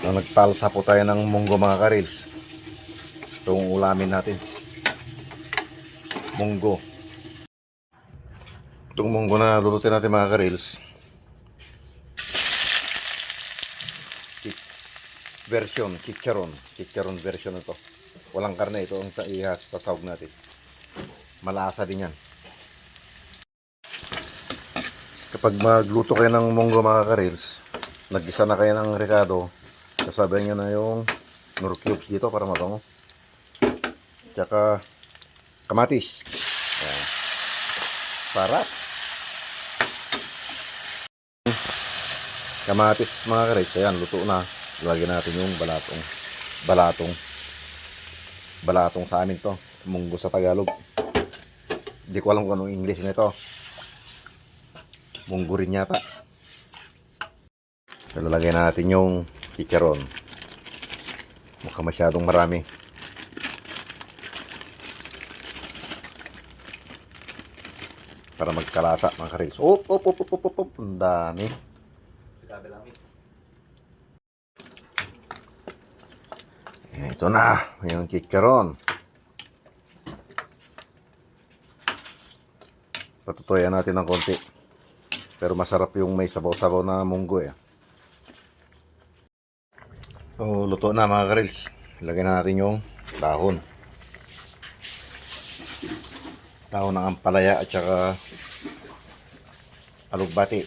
Nagpalsa po tayo ng munggo mga karils. Itong ulamin natin. Munggo. Itong munggo na lulutin natin mga karils. Chicharon. Chicharon version ito. Walang karne ito ang ihas sa sahog natin. Malasa din yan. Kapag magluto kayo ng munggo mga karils, nag-isa na kayo ng rekado, sasabihin nyo na yung nor cubes dito para mabango. Tsaka kamatis. Ayan. Sarap. Kamatis mga karils. Ayan, luto na. Lagyan natin yung balatong sa amin to. Munggo sa Tagalog. Hindi ko alam kung anong English nito. Munggo rin yata. Lalagyan natin yung chicharon. Mukhang masyadong marami. Para magkalasa mga karils. Op. Ang dami. Ito na. Yung chicharon. Patutuyan natin ng konti. Pero masarap yung may sabaw-sabaw na munggo eh. So, luto na mga karils. Lagyan na natin yung dahon. Dahon ng ampalaya at saka alugbati.